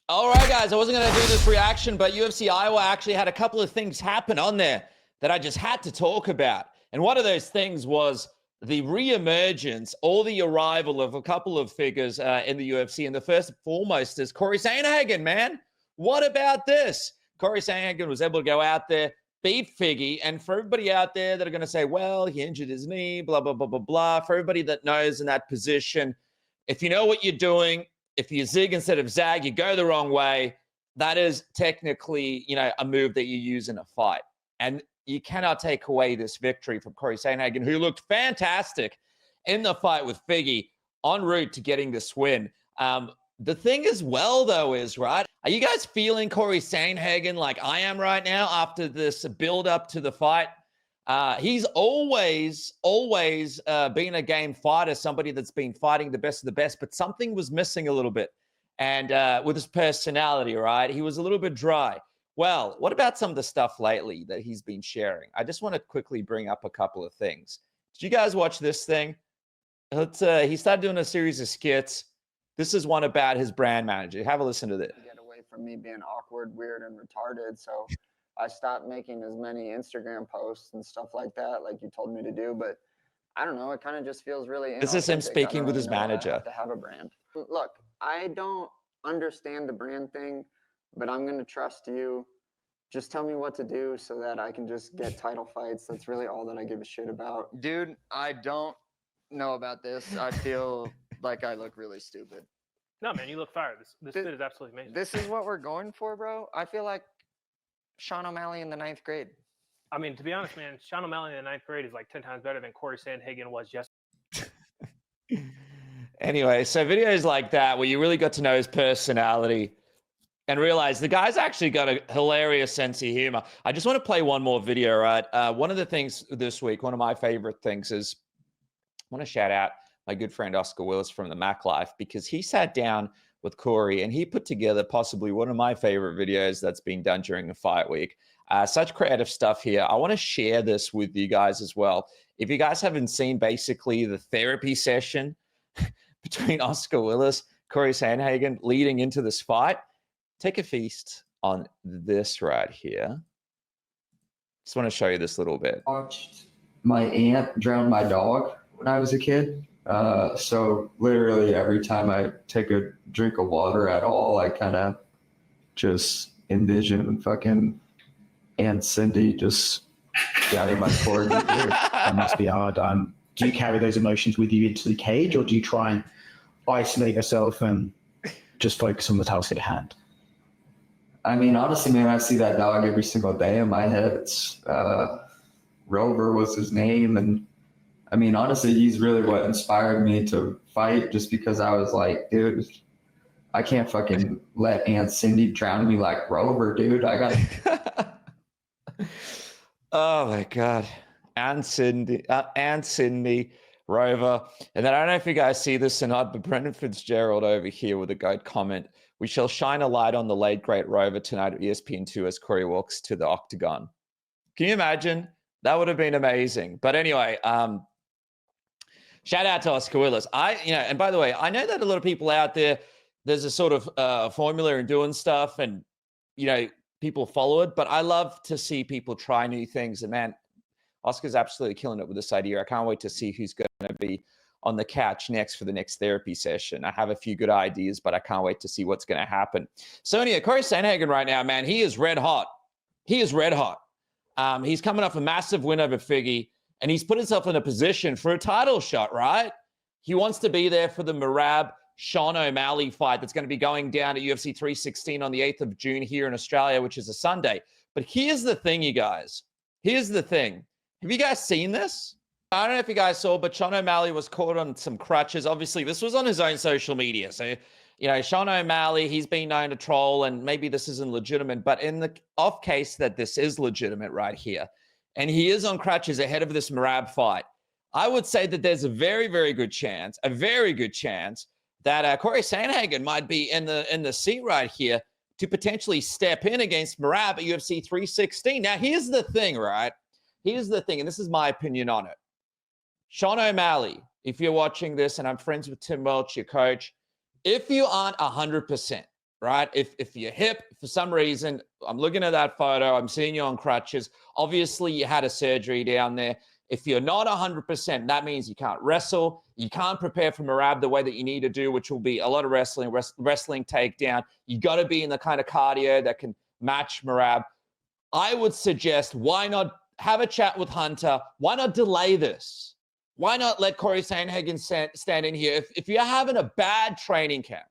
All right, guys, I wasn't going to do this reaction, but UFC Iowa actually had a couple of things happen on there that I just had to talk about. And one of those things was the reemergence or the arrival of a couple of figures in the UFC. And the first and foremost is Cory Sandhagen, man. What about this? Cory Sandhagen was able to go out there, beat Figgy. And for everybody out there that are going to say, well, he injured his knee, blah, blah, blah, blah, blah. For everybody that knows in that position, if you know what you're doing, if you zig instead of zag, you go the wrong way. That is technically, a move that you use in a fight. And you cannot take away this victory from Cory Sandhagen, who looked fantastic in the fight with Figgy en route to getting this win. The thing as well, though, is, right, are you guys feeling Cory Sandhagen like I am right now after this build-up to the fight? He's always been a game fighter, somebody that's been fighting the best of the best, but something was missing a little bit. And with his personality, right, he was a little bit dry. Well, what about some of the stuff lately that he's been sharing? I just want to quickly bring up a couple of things. Did you guys watch this thing? He started doing a series of skits. This is one about his brand manager. Have a listen to this. Get away from me being awkward, weird, and retarded, so I stopped making as many Instagram posts and stuff like that, like you told me to do. But I don't know, it kind of just feels really inauthentic. This is him speaking with his manager. I have to have a brand. Look, I don't understand the brand thing, but I'm going to trust you. Just tell me what to do so that I can just get title fights. That's really all that I give a shit about. Dude, I don't know about this. I feel like I look really stupid. No, man, you look fire. This fit is absolutely amazing. This is what we're going for, bro. I feel like Sean O'Malley in the 9th grade. I mean, to be honest, man, Sean O'Malley in the 9th grade is like 10 times better than Cory Sandhagen was yesterday. Anyway, so videos like that where you really got to know his personality and realize the guy's actually got a hilarious sense of humor. I just want to play one more video, right? One of the things this week, one of my favorite things is I want to shout out my good friend Oscar Willis from the Mac Life, because he sat down with Cory and he put together possibly one of my favorite videos that's been done during the fight week. Such creative stuff here. I want to share this with you guys as well. If you guys haven't seen basically the therapy session between Oscar Willis, Cory Sandhagen leading into this fight, take a feast on this right here. Just want to show you this little bit. Watched my aunt drown my dog when I was a kid. So literally every time I take a drink of water at all, I kind of just envision fucking Aunt Cindy just down my cord. That must be hard. Do you carry those emotions with you into the cage, or do you try and isolate yourself and just focus on the task at hand? I mean, honestly, man, I see that dog every single day in my head. It's Rover was his name, and I mean, honestly, he's really what inspired me to fight, just because I was like, dude, I can't fucking let Aunt Cindy drown me like Rover, dude. I got. Oh my God, Aunt Cindy, Rover, and then I don't know if you guys see this or not, but Brendan Fitzgerald over here with a great comment. We shall shine a light on the late great Rover tonight at ESPN2 as Cory walks to the octagon. Can you imagine? That would have been amazing. But anyway, shout out to Oscar Willis. And by the way, I know that a lot of people out there, there's a sort of formula in doing stuff and, people follow it, but I love to see people try new things. And man, Oscar's absolutely killing it with this idea. I can't wait to see who's going to be on the couch next for the next therapy session. I have a few good ideas, but I can't wait to see what's going to happen. So anyway, Cory Sandhagen right now, man, he is red hot. He is red hot. He's coming off a massive win over Figgy, and he's put himself in a position for a title shot, right? He wants to be there for the Merab Sean O'Malley fight that's going to be going down at UFC 316 on the 8th of June here in Australia, which is a Sunday. But here's the thing, you guys. Here's the thing. Have you guys seen this? I don't know if you guys saw, but Sean O'Malley was caught on some crutches. Obviously, this was on his own social media. So, Sean O'Malley, he's been known to troll, and maybe this isn't legitimate, but in the off case that this is legitimate right here, and he is on crutches ahead of this Merab fight, I would say that there's a very, very good chance, that Cory Sandhagen might be in the seat right here to potentially step in against Merab at UFC 316. Now, here's the thing, right? Here's the thing, and this is my opinion on it. Sean O'Malley, if you're watching this, and I'm friends with Tim Welch, your coach, if you aren't 100%, right? If your hip, for some reason, I'm looking at that photo, I'm seeing you on crutches. Obviously, you had a surgery down there. If you're not 100%, that means you can't wrestle. You can't prepare for Merab the way that you need to do, which will be a lot of wrestling takedown. You got to be in the kind of cardio that can match Merab. I would suggest, why not have a chat with Hunter? Why not delay this? Why not let Cory Sandhagen stand in here? If you're having a bad training camp,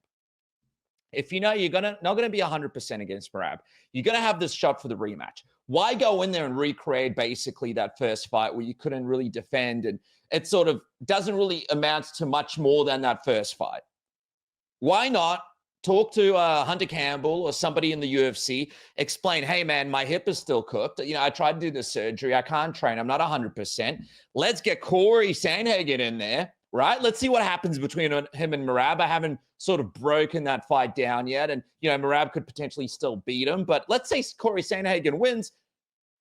if you know you're not going to be 100% against Merab, you're going to have this shot for the rematch. Why go in there and recreate basically that first fight where you couldn't really defend, and it sort of doesn't really amount to much more than that first fight? Why not talk to Hunter Campbell or somebody in the UFC, explain, hey, man, my hip is still cooked. You know, I tried to do the surgery. I can't train. I'm not 100%. Let's get Cory Sandhagen in there, right? Let's see what happens between him and Merab. I haven't sort of broken that fight down yet. And, you know, Merab could potentially still beat him. But let's say Cory Sandhagen wins.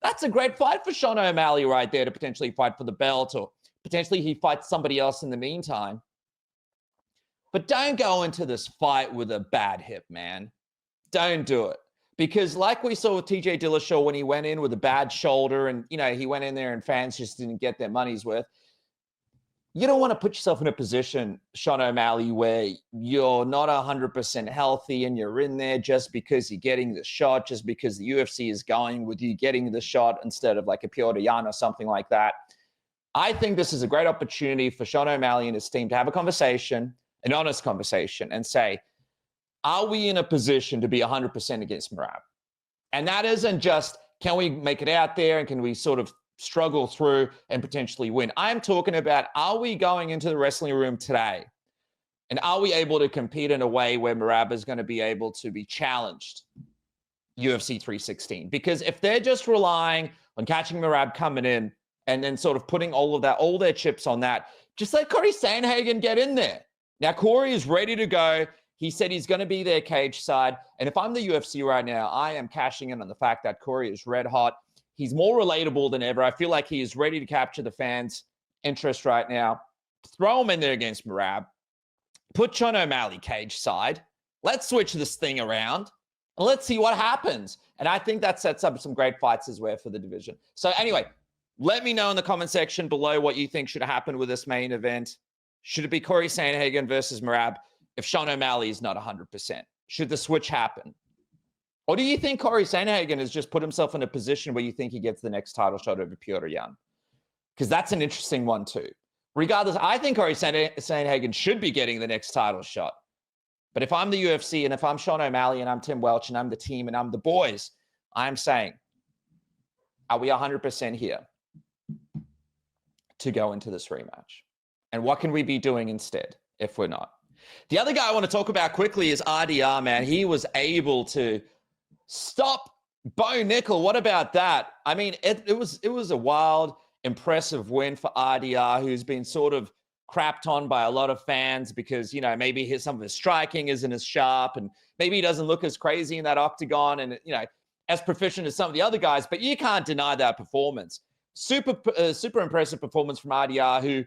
That's a great fight for Sean O'Malley right there to potentially fight for the belt, or potentially he fights somebody else in the meantime. But don't go into this fight with a bad hip, man. Don't do it. Because like we saw with TJ Dillashaw when he went in with a bad shoulder and, you know, he went in there and fans just didn't get their money's worth. You don't want to put yourself in a position, Sean O'Malley, where you're not 100% healthy and you're in there just because you're getting the shot, just because the UFC is going with you getting the shot instead of like a Piotr Jan or something like that. I think this is a great opportunity for Sean O'Malley and his team to have a conversation, an honest conversation, and say, are we in a position to be 100% against Merab? And that isn't just, can we make it out there and can we sort of struggle through and potentially win? I'm talking about, are we going into the wrestling room today and are we able to compete in a way where Merab is going to be able to be challenged UFC 316? Because if they're just relying on catching Merab coming in and then sort of putting all their chips on that, just let Cory Sandhagen get in there. Now, Cory is ready to go. He said he's going to be there cage side. And if I'm the UFC right now, I am cashing in on the fact that Cory is red hot. He's more relatable than ever. I feel like he is ready to capture the fans' interest right now. Throw him in there against Merab. Put Sean O'Malley cage side. Let's switch this thing around. And let's see what happens. And I think that sets up some great fights as well for the division. So anyway, let me know in the comment section below what you think should happen with this main event. Should it be Cory Sandhagen versus Merab if Sean O'Malley is not 100%? Should the switch happen? Or do you think Cory Sandhagen has just put himself in a position where you think he gets the next title shot over Piotr Jan? Because that's an interesting one too. Regardless, I think Cory Sandhagen should be getting the next title shot. But if I'm the UFC and if I'm Sean O'Malley and I'm Tim Welch and I'm the team and I'm the boys, I'm saying, are we 100% here to go into this rematch? And what can we be doing instead if we're not? The other guy I want to talk about quickly is RDR, man. He was able to stop Bo Nickal. What about that? I mean, it was a wild, impressive win for RDR, who's been sort of crapped on by a lot of fans because, you know, maybe some of his striking isn't as sharp and maybe he doesn't look as crazy in that octagon and, you know, as proficient as some of the other guys, but you can't deny that performance. Super impressive performance from RDR, who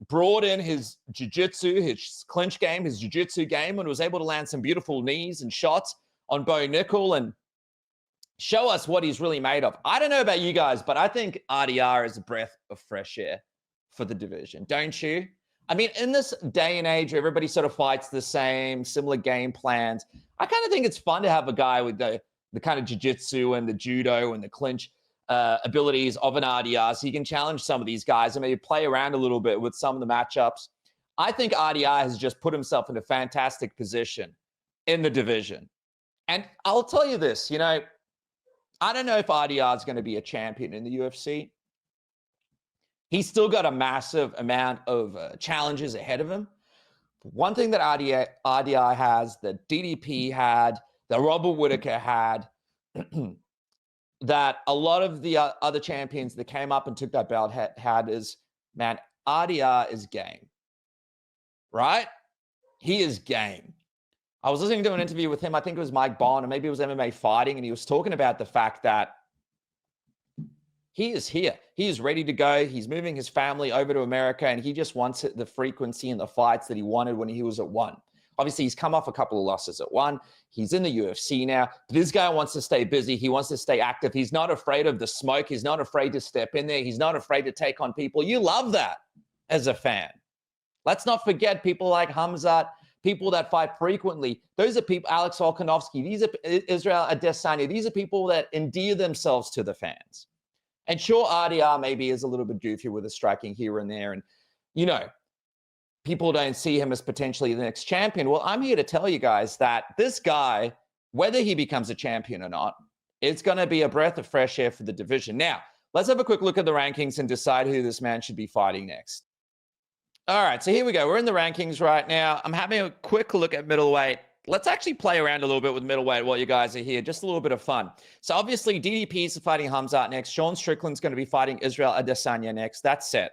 brought in his jiu-jitsu, his clinch game, his jiu-jitsu game, and was able to land some beautiful knees and shots on Bo Nickal and show us what he's really made of. I don't know about you guys, but I think RDR is a breath of fresh air for the division. Don't you? I mean, in this day and age where everybody sort of fights the same, similar game plans, I kind of think it's fun to have a guy with the kind of jiu-jitsu and the judo and the clinch abilities of an RDR, so you can challenge some of these guys and maybe play around a little bit with some of the matchups. I think RDR has just put himself in a fantastic position in the division. And I'll tell you this, you know, I don't know if RDR is going to be a champion in the UFC. He's still got a massive amount of challenges ahead of him. One thing that RDR has, that DDP had, that Robert Whittaker had, that a lot of the other champions that came up and took that belt had is, man, RDR is game, right? He is game. I was listening to an interview with him. I think it was Mike Bond, or maybe it was MMA Fighting, and he was talking about the fact that he is here. He is ready to go. He's moving his family over to America, and he just wants the frequency and the fights that he wanted when he was at one. Obviously, he's come off a couple of losses at one. He's in the UFC now. This guy wants to stay busy. He wants to stay active. He's not afraid of the smoke. He's not afraid to step in there. He's not afraid to take on people. You love that as a fan. Let's not forget people like Hamzat, people that fight frequently. Those are people, Alex Volkanovski, these are Israel Adesanya. These are people that endear themselves to the fans. And sure, RDR maybe is a little bit goofy with the striking here and there. And, you know, people don't see him as potentially the next champion. Well, I'm here to tell you guys that this guy, whether he becomes a champion or not, it's going to be a breath of fresh air for the division. Now, let's have a quick look at the rankings and decide who this man should be fighting next. All right, so here we go. We're in the rankings right now. I'm having a quick look at middleweight. Let's actually play around a little bit with middleweight while you guys are here. Just a little bit of fun. So obviously, DDP is fighting Hamzat next. Sean Strickland's going to be fighting Israel Adesanya next. That's set.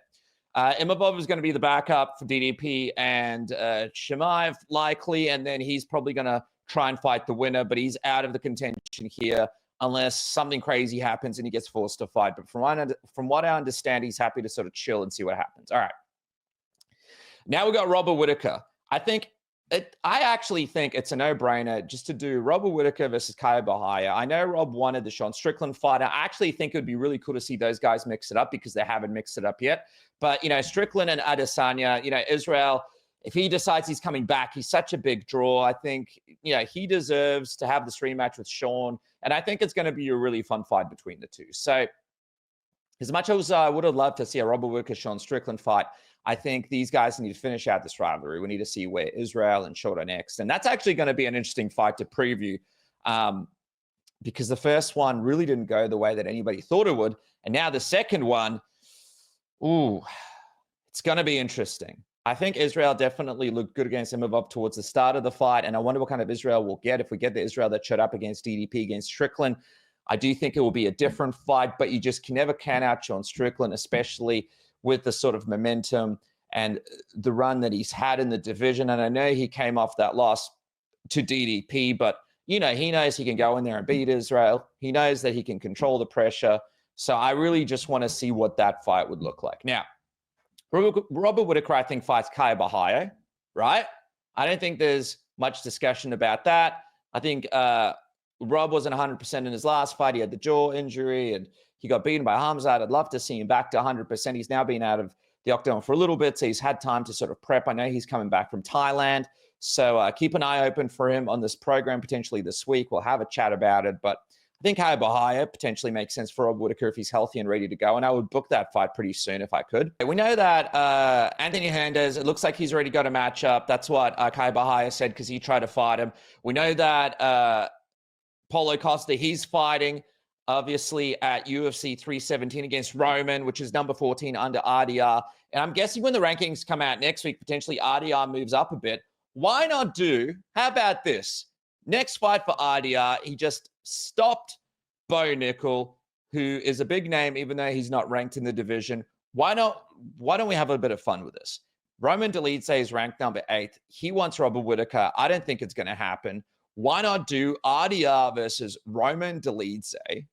Imavov is going to be the backup for DDP and Chimaev likely, and then he's probably going to try and fight the winner, but he's out of the contention here unless something crazy happens and he gets forced to fight. But from what I understand, he's happy to sort of chill and see what happens. All right. Now we got Robert Whittaker. I actually think it's a no-brainer just to do Robert Whittaker versus Kaya Bahia. I know Rob wanted the Sean Strickland fight. I actually think it would be really cool to see those guys mix it up because they haven't mixed it up yet. But, you know, Strickland and Adesanya, you know, Israel, if he decides he's coming back, he's such a big draw. I think, you know, he deserves to have this rematch with Sean. And I think it's going to be a really fun fight between the two. So as much as I would have loved to see a Robert Whittaker, Sean Strickland fight, I think these guys need to finish out this rivalry. We need to see where Israel and Shota next. And that's actually going to be an interesting fight to preview because the first one really didn't go the way that anybody thought it would. And now the second one, ooh, it's going to be interesting. I think Israel definitely looked good against Imavov towards the start of the fight. And I wonder what kind of Israel we'll get. If we get the Israel that showed up against DDP, against Strickland, I do think it will be a different fight, but you just can never count out Sean Strickland, especially with the sort of momentum and the run that he's had in the division. And I know he came off that loss to DDP, but, you know, he knows he can go in there and beat Israel. He knows that he can control the pressure. So I really just want to see what that fight would look like. Now, Robert Whittaker, I think, fights Kaya Bahia, right? I don't think there's much discussion about that. I think Rob wasn't 100% in his last fight. He had the jaw injury and he got beaten by Hamzat. I'd love to see him back to 100%. He's now been out of the octagon for a little bit, so he's had time to sort of prep. I know he's coming back from Thailand, so keep an eye open for him on this program potentially this week. We'll have a chat about it, but I think Kaya Bahia potentially makes sense for Rob Whittaker if he's healthy and ready to go, and I would book that fight pretty soon if I could. We know that Anthony Hernandez, it looks like he's already got a matchup. That's what Kaya Bahia said because he tried to fight him. We know that Paulo Costa, he's fighting obviously at UFC 317 against Roman, which is number 14 under RDR. And I'm guessing when the rankings come out next week, potentially RDR moves up a bit. Why not how about this? Next fight for RDR, he just stopped Bo Nickal, who is a big name, even though he's not ranked in the division. Why don't we have a bit of fun with this? Roman Dolidze is ranked number 8. He wants Robert Whittaker. I don't think it's going to happen. Why not do RDR versus Roman Dolidze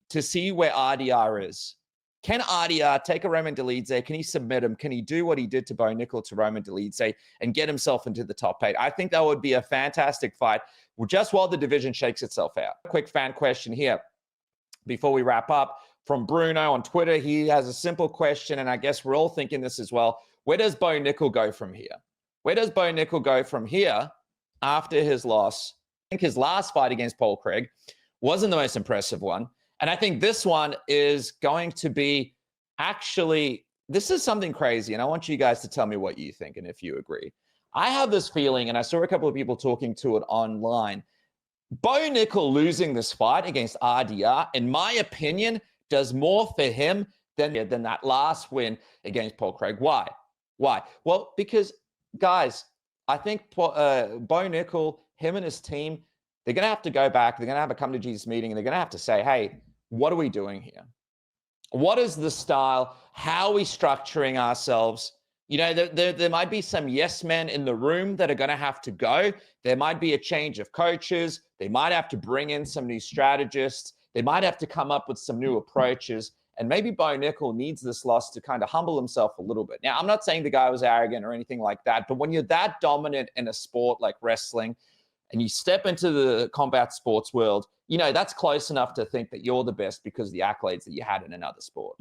to see where RDR is? Can RDR take a Roman Dolidze? Can he submit him? Can he do what he did to Bo Nickal to Roman Dolidze and get himself into the top 8? I think that would be a fantastic fight just while the division shakes itself out. A quick fan question here before we wrap up from Bruno on Twitter. He has a simple question, and I guess we're all thinking this as well. Where does Bo Nickal go from here? Where does Bo Nickal go from here after his loss? I think his last fight against Paul Craig wasn't the most impressive one. And I think this one is going to be this is something crazy. And I want you guys to tell me what you think and if you agree. I have this feeling, and I saw a couple of people talking to it online. Bo Nickal losing this fight against RDR, in my opinion, does more for him than that last win against Paul Craig. Why? Well, because, guys, I think Bo Nickal, him and his team, they're going to have to go back. They're going to have a come to Jesus meeting, and they're going to have to say, hey, what are we doing here? What is the style? How are we structuring ourselves? You know, there might be some yes men in the room that are going to have to go. There might be a change of coaches. They might have to bring in some new strategists. They might have to come up with some new approaches. And maybe Bo Nickal needs this loss to kind of humble himself a little bit. Now, I'm not saying the guy was arrogant or anything like that, but when you're that dominant in a sport like wrestling and you step into the combat sports world, you know, that's close enough to think that you're the best because of the accolades that you had in another sport.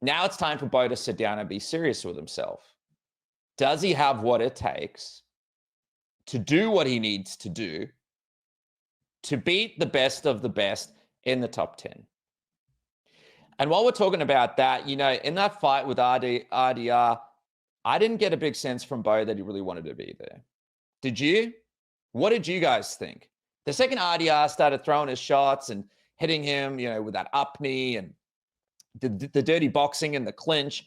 Now it's time for Bo to sit down and be serious with himself. Does he have what it takes to do what he needs to do to beat the best of the best in the top 10? And while we're talking about that, you know, in that fight with RDR, I didn't get a big sense from Bo that he really wanted to be there. Did you? What did you guys think? The second RDR started throwing his shots and hitting him, you know, with that up knee and the dirty boxing and the clinch,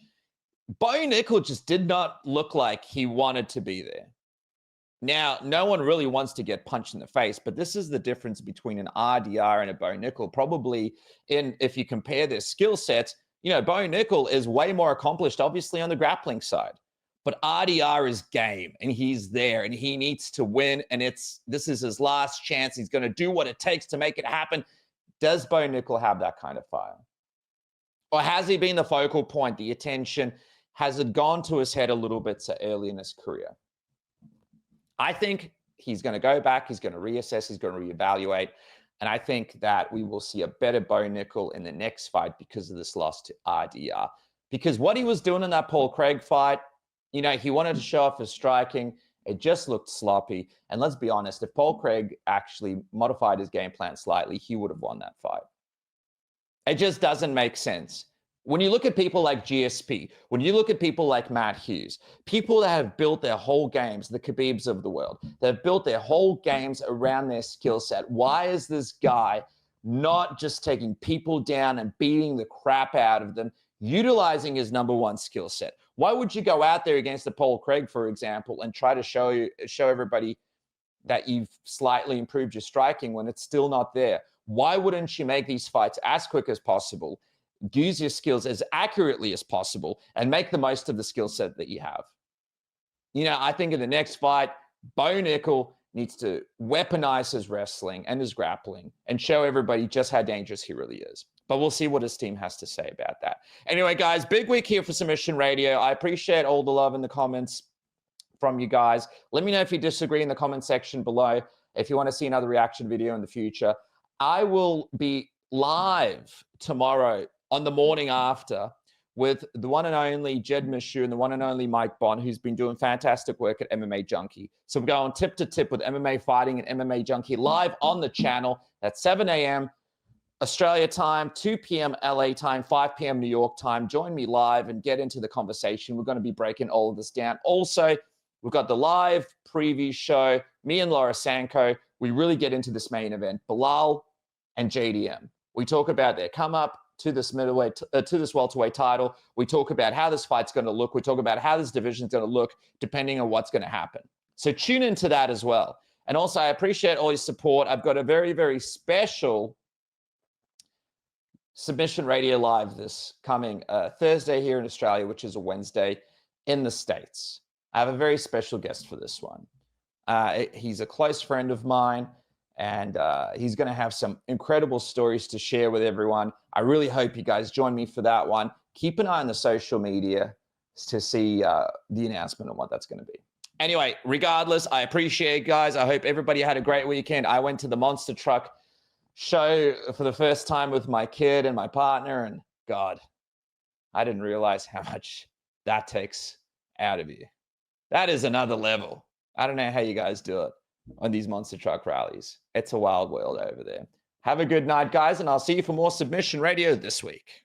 Bo Nickal just did not look like he wanted to be there. Now, no one really wants to get punched in the face, but this is the difference between an RDR and a Bo Nickal. Probably if you compare their skill sets, you know, Bo Nickal is way more accomplished, obviously, on the grappling side. But RDR is game, and he's there, and he needs to win, and this is his last chance. He's going to do what it takes to make it happen. Does Bo Nickal have that kind of fire? Or has he been the focal point, the attention? Has it gone to his head a little bit so early in his career? I think he's going to go back, he's going to reassess, he's going to reevaluate, and I think that we will see a better Bo Nickal in the next fight because of this loss to RDR. Because what he was doing in that Paul Craig fight, you know, he wanted to show off his striking. It just looked sloppy. And let's be honest, if Paul Craig actually modified his game plan slightly, he would have won that fight. It just doesn't make sense. When you look at people like GSP, when you look at people like Matt Hughes, people that have built their whole games, the Khabibs of the world, they've built their whole games around their skill set. Why is this guy not just taking people down and beating the crap out of them, utilizing his number one skill set? Why would you go out there against the Paul Craig, for example, and try to show everybody that you've slightly improved your striking when it's still not there? Why wouldn't you make these fights as quick as possible, use your skills as accurately as possible, and make the most of the skill set that you have? You know, I think in the next fight, Bo Nickal needs to weaponize his wrestling and his grappling and show everybody just how dangerous he really is. But we'll see what his team has to say about that. Anyway, guys, big week here for Submission Radio. I appreciate all the love in the comments from you guys. Let me know if you disagree in the comment section below. If you want to see another reaction video in the future, I will be live tomorrow on the morning after with the one and only Jed Mishu and the one and only Mike Bond, who's been doing fantastic work at MMA Junkie. So we're going tip to tip with MMA Fighting and MMA Junkie live on the channel at 7 a.m. Australia time, 2 p.m. LA time, 5 p.m. New York time. Join me live and get into the conversation. We're going to be breaking all of this down. Also, we've got the live preview show, me and Laura Sanko. We really get into this main event, Bilal and JDM. We talk about their come up to this middleweight, to this welterweight title. We talk about how this fight's going to look. We talk about how this division's going to look depending on what's going to happen. So tune into that as well. And also, I appreciate all your support. I've got a very, very special Submission Radio Live this coming Thursday here in Australia, which is a Wednesday in the States. I have a very special guest for this one. He's a close friend of mine, and he's going to have some incredible stories to share with everyone. I really hope you guys join me for that one. Keep an eye on the social media to see the announcement on what that's going to be. Anyway, regardless, I appreciate it, guys. I hope everybody had a great weekend. I went to the Monster Truck show for the first time with my kid and my partner, and God, I didn't realize how much that takes out of you. That is another level. I don't know how you guys do it on these Monster Truck rallies. It's a wild world over there. Have a good night, guys, and I'll see you for more Submission Radio this week.